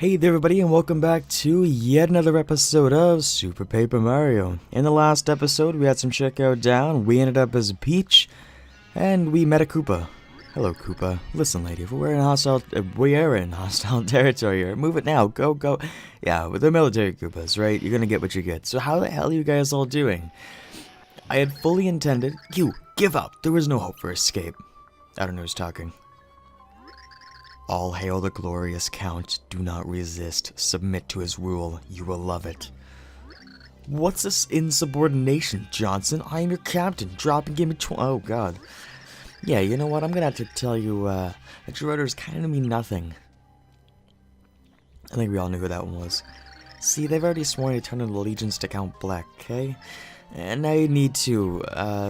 Hey there everybody, and welcome back to yet another episode of Sūpā Pēpā Mario. In the last episode we had some shit go down, we ended up as a Peach, and we met a Koopa. Hello Koopa. Listen lady, if we're in hostile territory here, move it now, go. Yeah, with the military Koopas, right? You're gonna get what you get. So how the hell are you guys all doing? I had fully intended, you, give up, there was no hope for escape. I don't know who's talking. All hail the glorious Count. Do not resist. Submit to his rule. You will love it. What's this insubordination, Johnson? I am your captain. Drop and give me oh god. Yeah, you know what? I'm gonna have to tell you, that your orders kind of mean nothing. I think we all knew who that one was. See, they've already sworn eternal allegiance to Count Bleck, okay? And now you need to,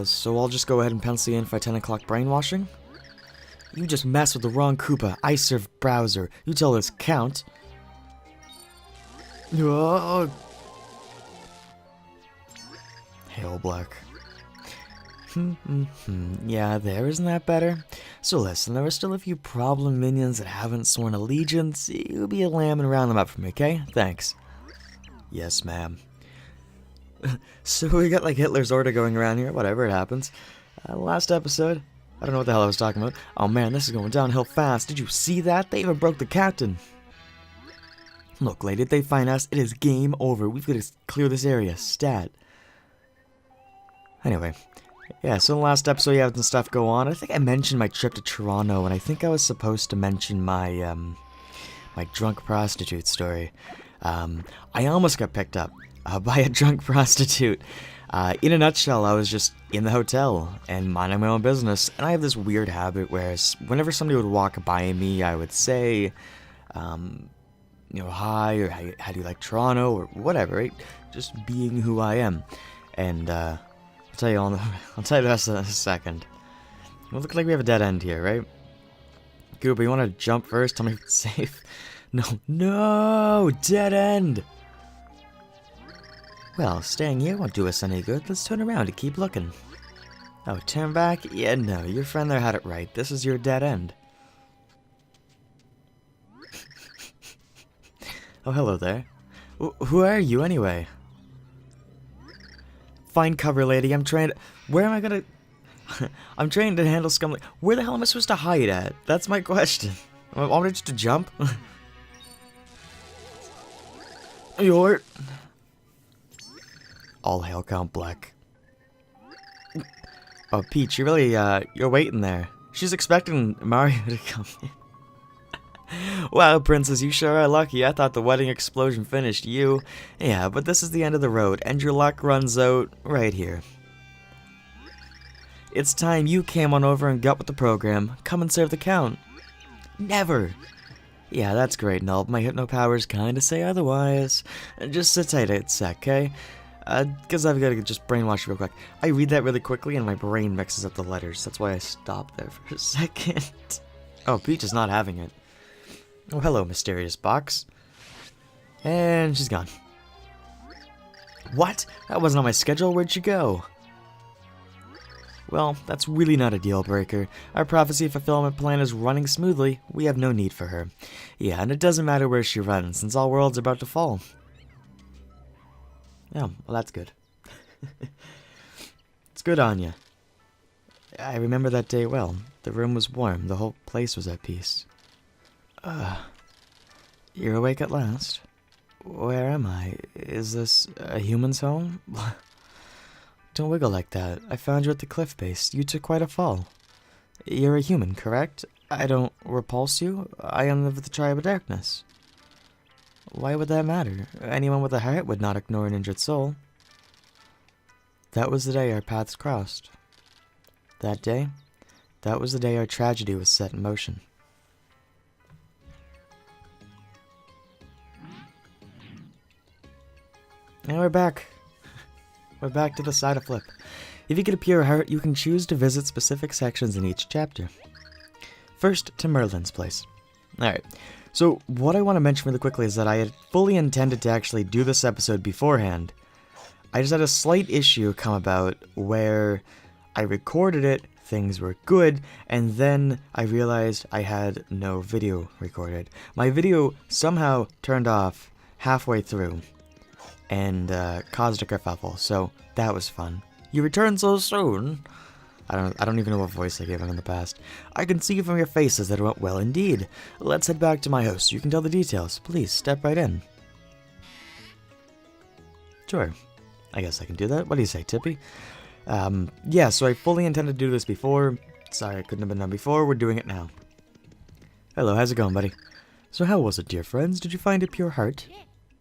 so I'll just go ahead and pencil you in for 10 o'clock brainwashing? You just mess with the wrong Koopa. I serve browser. You tell this Count. Oh. Hail Black. Yeah, there, isn't that better? So listen, there are still a few problem minions that haven't sworn allegiance. You'll be a lamb and round them up for me, okay? Thanks. Yes, ma'am. So we got like Hitler's order going around here. Whatever, it happens. Last episode, I don't know what the hell I was talking about. Oh man, this is going downhill fast. Did you see that? They even broke the captain. Look, lady, if they find us, it is game over. We've got to clear this area. Stat. Anyway. Yeah, so in the last episode you had some stuff go on. I think I mentioned my trip to Toronto, and I think I was supposed to mention my, my drunk prostitute story. I almost got picked up by a drunk prostitute. In a nutshell, I was just in the hotel and minding my own business, and I have this weird habit where whenever somebody would walk by me, I would say, you know, hi, or how do you like Toronto, or whatever, right? Just being who I am. And I'll tell you the rest of this in a second. Well, look like we have a dead end here, right? Koopa, you want to jump first? Tell me if it's safe. No, dead end. Well, staying here won't do us any good. Let's turn around and keep looking. Oh, turn back? Yeah, no, your friend there had it right. This is your dead end. Oh, hello there. Who are you, anyway? Find cover, lady. I'm trying to... Where am I gonna... I'm trying to handle scum... Where the hell am I supposed to hide at? That's my question. I wanted just to jump? You're... All hail Count Bleck. Oh, Peach, you really, you're waiting there. She's expecting Mario to come in. Wow, princess, you sure are lucky. I thought the wedding explosion finished you. Yeah, but this is the end of the road, and your luck runs out right here. It's time you came on over and got with the program. Come and serve the Count. Never! Yeah, that's great and all, but my hypno powers kinda say otherwise. Just sit tight a sec, okay? Because I've got to just brainwash real quick. I read that really quickly and my brain mixes up the letters. That's why I stopped there for a second. Oh, Peach is not having it. Oh, hello, mysterious box. And she's gone. What? That wasn't on my schedule. Where'd she go? Well, that's really not a deal breaker. Our prophecy fulfillment plan is running smoothly. We have no need for her. Yeah, and it doesn't matter where she runs, since all worlds are about to fall. Oh, well that's good. It's good on you. I remember that day well. The room was warm, the whole place was at peace. You're awake at last? Where am I? Is this a human's home? Don't wiggle like that. I found you at the cliff base. You took quite a fall. You're a human, correct? I don't repulse you? I am of the tribe of darkness. Why would that matter? Anyone with a heart would not ignore an injured soul. That was the day our paths crossed. That day? That was the day our tragedy was set in motion. Now we're back. We're back to the side of Flip. If you get a pure heart, you can choose to visit specific sections in each chapter. First, to Merlin's place. Alright. So, what I want to mention really quickly is that I had fully intended to actually do this episode beforehand. I just had a slight issue come about where I recorded it things were good, and then I realized I had no video recorded. My video somehow turned off halfway through and caused a kerfuffle, so that was fun. You returned so soon. I don't even know what voice I gave him in the past. I can see from your faces that it went well indeed. Let's head back to my house so you can tell the details. Please step right in. Sure. I guess I can do that. What do you say, Tippy? Yeah, so I fully intended to do this before. Sorry, it couldn't have been done before. We're doing it now. Hello, how's it going, buddy? So how was it, dear friends? Did you find a pure heart?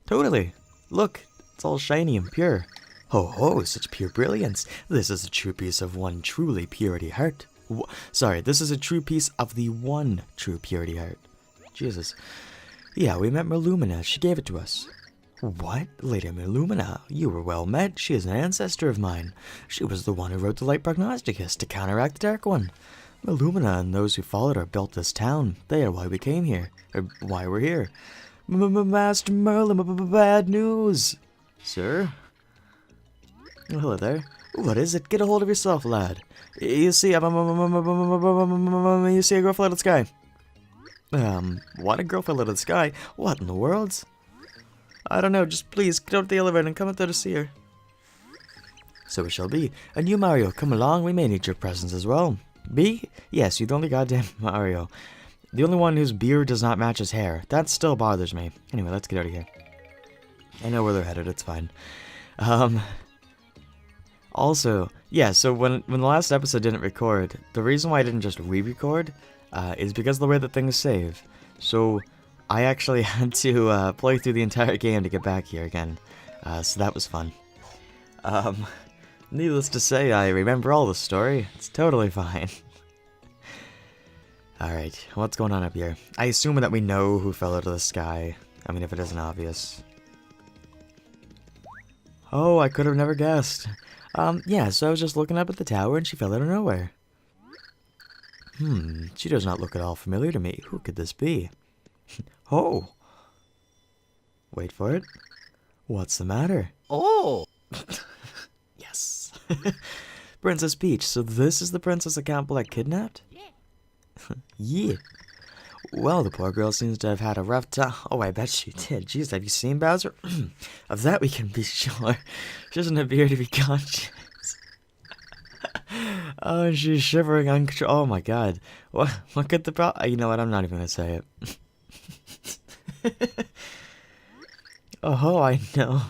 Totally. Look, it's all shiny and pure. Ho ho, such pure brilliance. This is a true piece of one truly purity heart. Sorry, this is a true piece of the one true purity heart. Jesus. Yeah, we met Merlumina. She gave it to us. What? Lady Merlumina, you were well met. She is an ancestor of mine. She was the one who wrote the Light Prognosticus to counteract the Dark One. Merlumina and those who followed her built this town. They are why we came here. Or why we're here. Master Merlin, bad news. Sir? Oh, hello there. What is it? Get a hold of yourself, lad. You see, you see a girl fly to the sky. What? A girl fell out of the sky? What in the world? I don't know, just please get out of the elevator and come up there to see her. So it shall be. And you, Mario, come along, we may need your presence as well. Me? Yes, you're the only goddamn Mario. The only one whose beard does not match his hair. That still bothers me. Anyway, let's get out of here. I know where they're headed, it's fine. Also, yeah, so when the last episode didn't record, the reason why I didn't just re-record is because of the way that things save. So I actually had to play through the entire game to get back here again. So that was fun. Needless to say, I remember all the story. It's totally fine. Alright, what's going on up here? I assume that we know who fell out of the sky. I mean, if it isn't obvious. Oh, I could have never guessed. Yeah, so I was just looking up at the tower and she fell out of nowhere. She does not look at all familiar to me. Who could this be? Oh! Wait for it. What's the matter? Oh! Yes. Princess Peach, so this is the princess that Count Bleck kidnapped? Yeah. Well, the poor girl seems to have had a rough time. Oh, I bet she did. Jeez, have you seen Bowser? Of that we can be sure. She doesn't appear to be conscious. Oh, and she's shivering oh my god. What could the problem? You know what, I'm not even gonna say it. Oh, I know.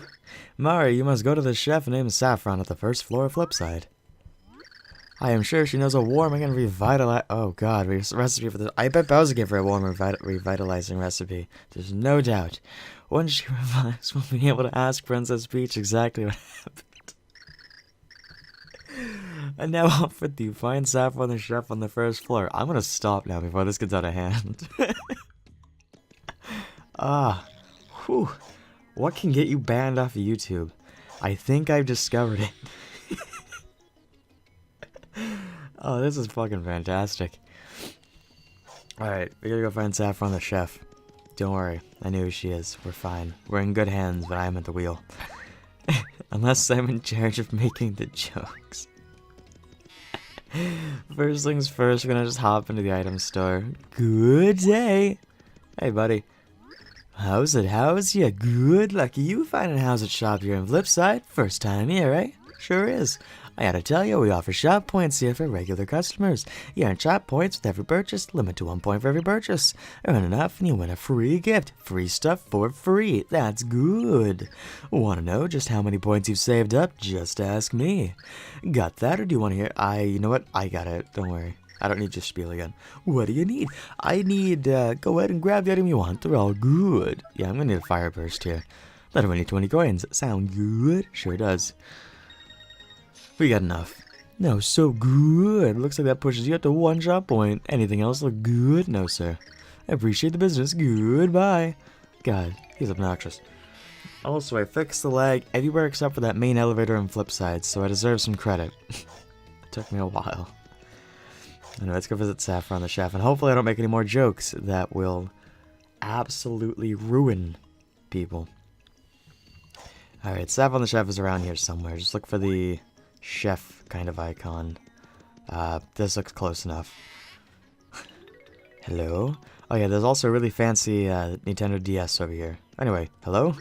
Mario, you must go to the chef named Saffron at the first floor of Flipside. I am sure she knows a warming and revitalizing... Oh god, recipe for this. I bet Bowser gave her a warm revitalizing recipe. There's no doubt. Once she revives, we'll be able to ask Princess Peach exactly what happened. And now off with you. Find Saffron the chef on the first floor. I'm gonna stop now before this gets out of hand. Whew. What can get you banned off of YouTube? I think I've discovered it. Oh, this is fucking fantastic. Alright, we gotta go find Saffron the chef. Don't worry, I know who she is. We're fine. We're in good hands, but I'm at the wheel. Unless I'm in charge of making the jokes. First things first, we're gonna just hop into the item store. Good day! Hey, buddy. How's it? How's ya? Good lucky you finding a house at shop here in Flipside. First time here, eh? Sure is. I gotta tell you, we offer shop points here for regular customers. You earn shop points with every purchase, limit to 1 point for every purchase. Earn enough and you win a free gift. Free stuff for free. That's good. Wanna know just how many points you've saved up? Just ask me. Got that, or do you wanna hear? You know what? I got it. Don't worry. I don't need your spiel again. What do you need? I need, go ahead and grab the item you want. They're all good. Yeah, I'm gonna need a fire burst here. That'll win you 20 coins. Sound good? Sure does. We got enough. No, so good. Looks like that pushes you up to 1 shop point. Anything else look good? No, sir. I appreciate the business. Goodbye. God, he's obnoxious. Also, I fixed the lag everywhere except for that main elevator and Flipside, so I deserve some credit. It took me a while. Anyway, let's go visit Saffron the chef, and hopefully I don't make any more jokes that will absolutely ruin people. Alright, Saffron the chef is around here somewhere. Just look for the chef kind of icon. This looks close enough. Hello? Oh yeah, there's also a really fancy Nintendo DS over here. Anyway, hello?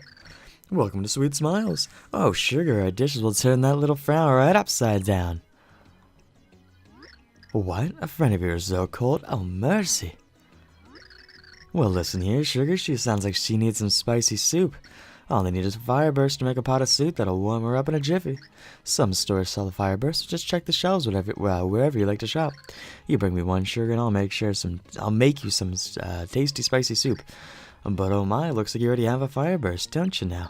Welcome to Sweet Smiles. Oh, sugar, our dishes will turn that little frown right upside down. What? A friend of yours so cold? Oh, mercy. Well, listen here, sugar. She sounds like she needs some spicy soup. All they need is a fire burst to make a pot of soup that'll warm her up in a jiffy. Some stores sell the fire burst, so just check the shelves wherever you like to shop. You bring me one, sugar, and I'll make you some tasty spicy soup. But oh my, looks like you already have a fire burst, don't you now?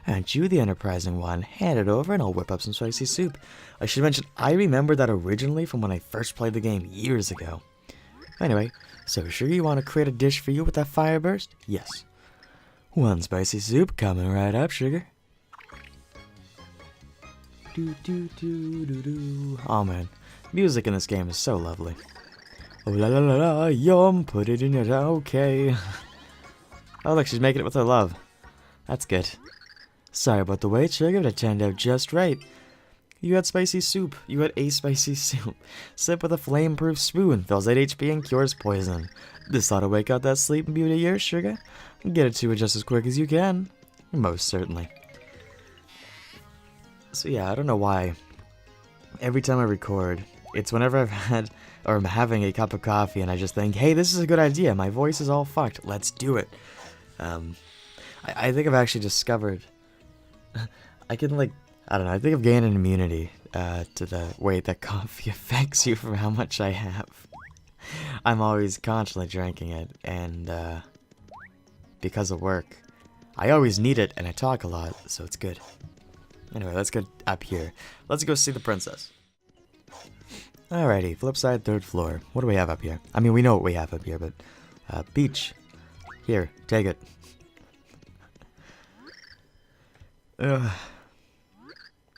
Aren't you the enterprising one? Hand it over and I'll whip up some spicy soup. I should mention, I remember that originally from when I first played the game years ago. Anyway, so sugar, you want to create a dish for you with that fire burst? Yes. One spicy soup coming right up, sugar. Oh man, music in this game is so lovely. Oh la la la la, yum, put it in it, okay. Oh look, she's making it with her love. That's good. Sorry about the wait, sugar, but it turned out just right. You had spicy soup. You had a spicy soup. Sip with a flame-proof spoon. Fills 8 HP and cures poison. This ought to wake up that sleeping beauty of yours, sugar. Get it to her just as quick as you can. Most certainly. So yeah, I don't know why. Every time I record, it's whenever I've had, or I'm having a cup of coffee and I just think, hey, this is a good idea. My voice is all fucked. Let's do it. I think I've actually discovered, I can like, I don't know, I think I've gained an immunity to the way that coffee affects you for how much I have. I'm always constantly drinking it, and because of work, I always need it, and I talk a lot, so it's good. Anyway, let's go up here. Let's go see the princess. Alrighty, Flipside, 3rd floor. What do we have up here? I mean, we know what we have up here, but beach. Here, take it. Oh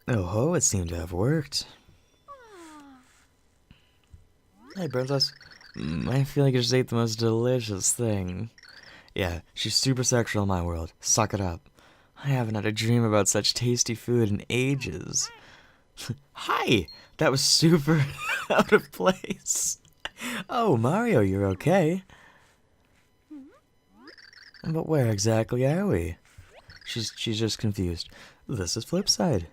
ho, it seemed to have worked. Hey, princess. I feel like I just ate the most delicious thing. Yeah, she's super sexual in my world. Suck it up. I haven't had a dream about such tasty food in ages. Hi! That was super out of place. Oh, Mario, you're okay. But where exactly are we? She's just confused. This is Flipside.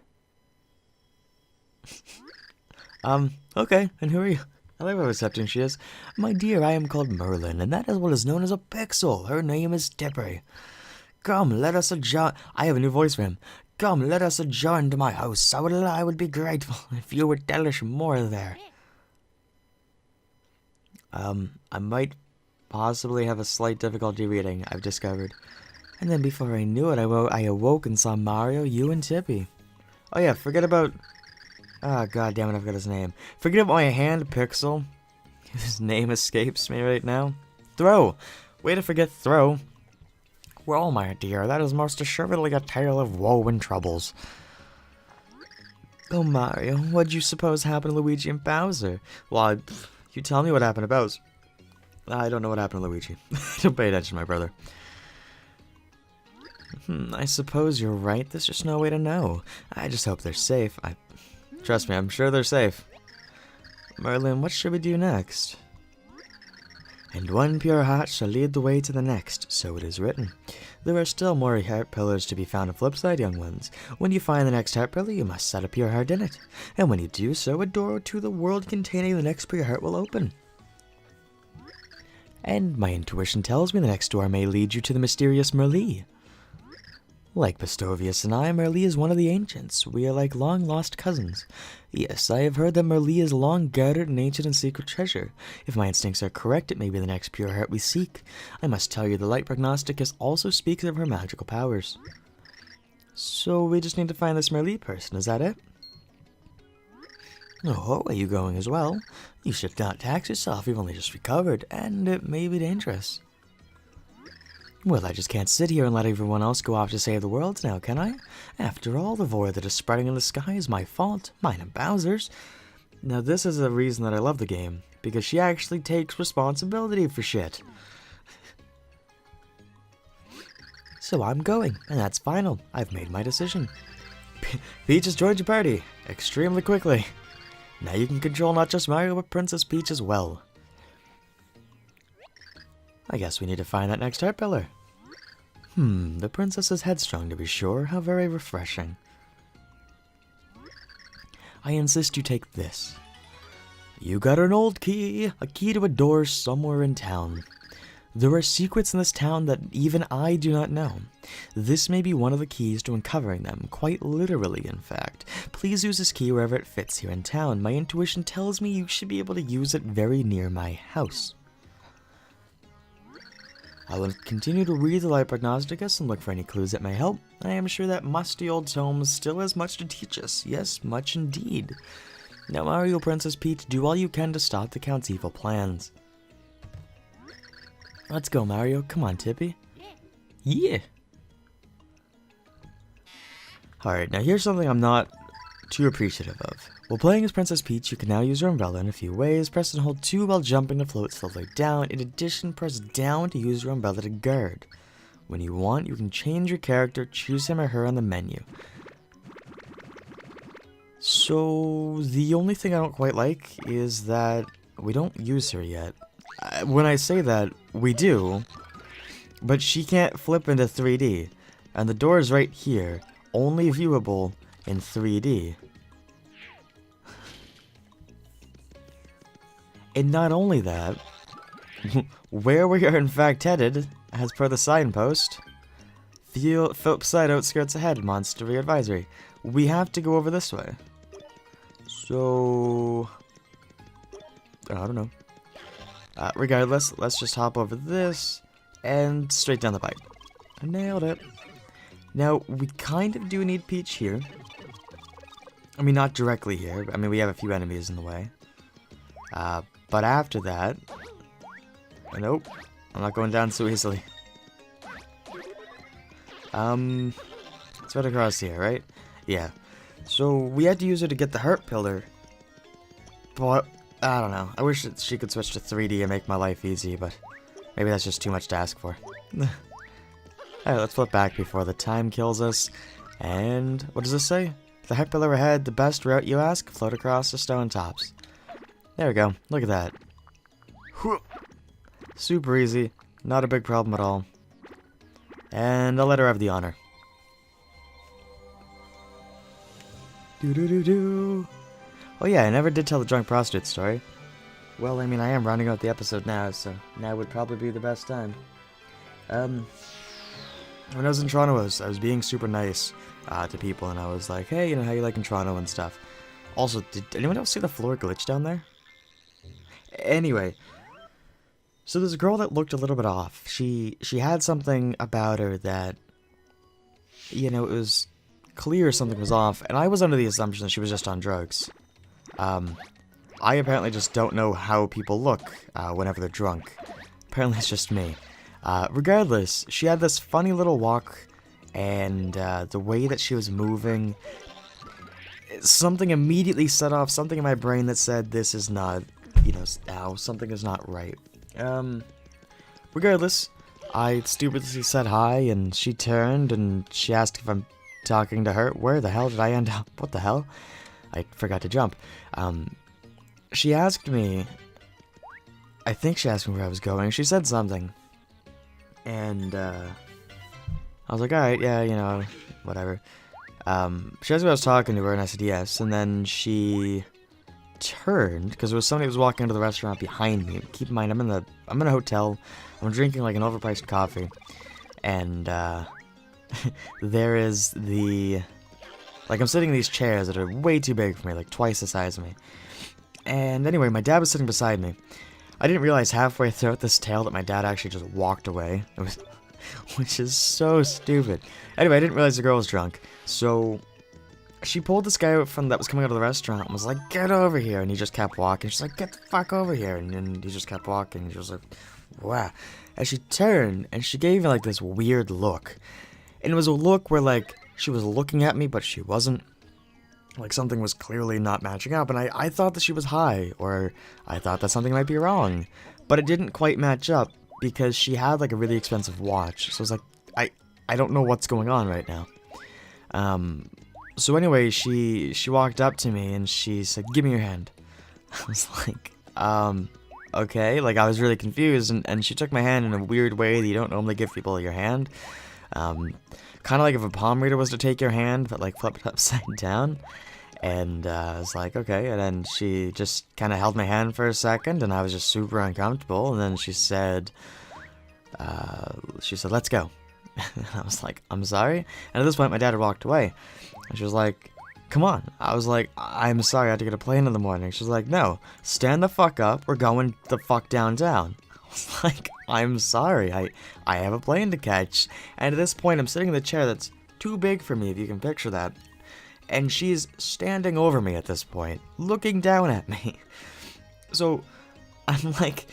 Okay, and who are you? I like how accepting she is. My dear, I am called Merlin, and that is what is known as a pixel. Her name is Tippery. Come, let us adjourn. I have a new voice for him. Come, let us adjourn to my house. I would be grateful if you would tell us more there. I might possibly have a slight difficulty reading, I've discovered. And then before I knew it, I awoke and saw Mario, you, and Tippy. Oh yeah, forget about... Ah, god damn it, I forgot his name. Forget about my hand, Pixel. His name escapes me right now. Throw! Way to forget Throw. Well, my dear, that is most assuredly a tale of woe and troubles. Oh, Mario, what'd you suppose happened to Luigi and Bowser? Well, you tell me what happened to Bowser. I don't know what happened to Luigi. Don't pay attention, my brother. I suppose you're right. There's just no way to know. I just hope they're safe. Trust me, I'm sure they're safe. Merlin, what should we do next? And one pure heart shall lead the way to the next, so it is written. There are still more heart pillars to be found in Flipside, young ones. When you find the next heart pillar, you must set a pure heart in it. And when you do so, a door to the world containing the next pure heart will open. And my intuition tells me the next door may lead you to the mysterious Merlee. Like Pistovius and I, Merlee is one of the ancients. We are like long-lost cousins. Yes, I have heard that Merlee is long guarded an ancient and secret treasure. If my instincts are correct, it may be the next pure heart we seek. I must tell you, the light prognosticus also speaks of her magical powers. So we just need to find this Merlee person, is that it? Oh, are you going as well? You should not tax yourself, you've only just recovered, and it may be dangerous. Well, I just can't sit here and let everyone else go off to save the world now, can I? After all, the void that is spreading in the sky is my fault, mine and Bowser's. Now this is the reason that I love the game, because she actually takes responsibility for shit. So I'm going, and that's final. I've made my decision. Peach has joined your party, extremely quickly. Now you can control not just Mario, but Princess Peach as well. I guess we need to find that next heart pillar. The princess is headstrong to be sure. How very refreshing. I insist you take this. You got an old key, a key to a door somewhere in town. There are secrets in this town that even I do not know. This may be one of the keys to uncovering them, quite literally, in fact. Please use this key wherever it fits here in town. My intuition tells me you should be able to use it very near my house. I will continue to read the Light Prognosticus and look for any clues that may help. I am sure that musty old tome still has much to teach us. Yes, much indeed. Now Mario, Princess Peach, do all you can to stop the Count's evil plans. Let's go, Mario. Come on, Tippy. Yeah! Alright, now here's something I'm not too appreciative of. While playing as Princess Peach, you can now use your umbrella in a few ways. Press and hold 2 while jumping to float slowly down. In addition, press down to use your umbrella to guard. When you want, you can change your character, choose him or her on the menu. So, the only thing I don't quite like is that we don't use her yet. When I say that, we do, but she can't flip into 3D. And the door is right here, only viewable in 3D. And not only that, where we are in fact headed, as per the signpost, Flipside outskirts ahead, monster advisory. We have to go over this way. So, I don't know. Regardless, let's just hop over this and straight down the pipe. I nailed it. Now, we kind of do need Peach here. I mean, not directly here. I mean, we have a few enemies in the way. But after that... Nope. I'm not going down so easily. It's right across here, right? Yeah. So, we had to use her to get the heart pillar. But, I don't know. I wish that she could switch to 3D and make my life easy, but maybe that's just too much to ask for. Alright, let's flip back before the time kills us. And, what does this say? The heart pillar ahead, the best route you ask, float across the stone tops. There we go. Look at that. Super easy. Not a big problem at all. And I'll let her have the honor. Do-do-do-do. Oh yeah, I never did tell the drunk prostitute story. Well, I mean, I am rounding out the episode now, so now would probably be the best time. When I was in Toronto, I was being super nice to people, and I was like, hey, you know, how you like in Toronto and stuff. Also, did anyone else see the floor glitch down there? Anyway, so there's a girl that looked a little bit off. She had something about her that, you know, it was clear something was off, and I was under the assumption that she was just on drugs. I apparently just don't know how people look whenever they're drunk. Apparently it's just me. Regardless, she had this funny little walk, and the way that she was moving, something immediately set off something in my brain that said this is not, you know, ow, something is not right. Regardless, I stupidly said hi, and she turned, and she asked if I'm talking to her. Where the hell did I end up? What the hell? I forgot to jump. She asked me, I think she asked me where I was going. She said something. And, I was like, alright, yeah, you know, whatever. She asked me if I was talking to her, and I said yes. And then she turned, because there was somebody who was walking into the restaurant behind me. Keep in mind, I'm in a hotel. I'm drinking, like, an overpriced coffee. And, there is the... Like, I'm sitting in these chairs that are way too big for me, like, twice the size of me. And anyway, my dad was sitting beside me. I didn't realize halfway throughout this tale that my dad actually just walked away. It was... Which is so stupid. Anyway, I didn't realize the girl was drunk. So, she pulled this guy out that was coming out of the restaurant and was like, get over here. And he just kept walking. She's like, get the fuck over here. And then he just kept walking. And she was like, wow. And she turned and she gave me like this weird look. And it was a look where like, she was looking at me, but she wasn't. Like something was clearly not matching up. And I thought that she was high. Or I thought that something might be wrong. But it didn't quite match up. Because she had like a really expensive watch. So I was like, I don't know what's going on right now. So anyway, she walked up to me and she said, "Give me your hand." I was like, okay. Like, I was really confused, and she took my hand in a weird way that you don't normally give people your hand. Kind of like if a palm reader was to take your hand, but like flipped upside down. And I was like, okay. And then she just kind of held my hand for a second, and I was just super uncomfortable. And then she said, "Let's go." And I was like, "I'm sorry." And at this point, my dad had walked away. And she was like, "Come on." I was like, "I'm sorry, I had to get a plane in the morning." She's like, "No, stand the fuck up. We're going the fuck downtown." I was like, "I'm sorry, I have a plane to catch." And at this point, I'm sitting in the chair that's too big for me, if you can picture that. And she's standing over me at this point, looking down at me. So I'm like,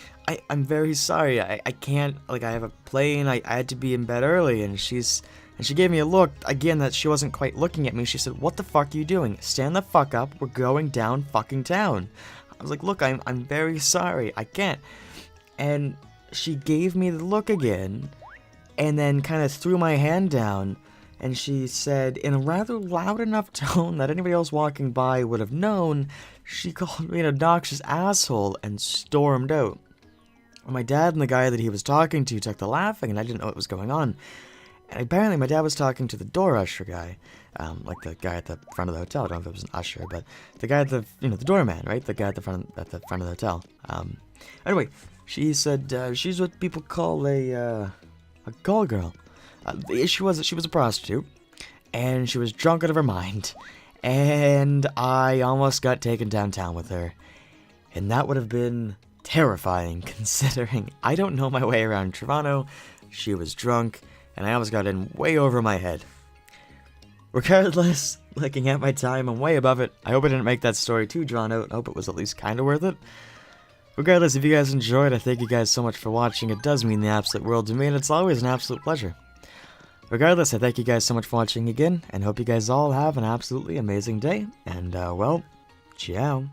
I'm very sorry. I can't, like, I have a plane. I had to be in bed early. And she gave me a look, again, that she wasn't quite looking at me. She said, "What the fuck are you doing? Stand the fuck up. We're going down fucking town." I was like, "Look, I'm very sorry. I can't." And she gave me the look again, and then kind of threw my hand down. And she said, in a rather loud enough tone that anybody else walking by would have known, she called me an obnoxious asshole and stormed out. My dad and the guy that he was talking to took to laughing, and I didn't know what was going on. And apparently my dad was talking to the door usher guy, like the guy at the front of the hotel. I don't know if it was an usher, but the guy at the, the doorman, right? The guy at the front of the hotel. Anyway, she said she's what people call a call girl. The issue was that she was a prostitute, and she was drunk out of her mind, and I almost got taken downtown with her, and that would have been terrifying, considering I don't know my way around Toronto. She was drunk, and I almost got in way over my head. Regardless, looking at my time, I'm way above it. I hope I didn't make that story too drawn out. I hope it was at least kind of worth it. Regardless, if you guys enjoyed, I thank you guys so much for watching. It does mean the absolute world to me, and it's always an absolute pleasure. Regardless, I thank you guys so much for watching again, and hope you guys all have an absolutely amazing day, and, well, ciao.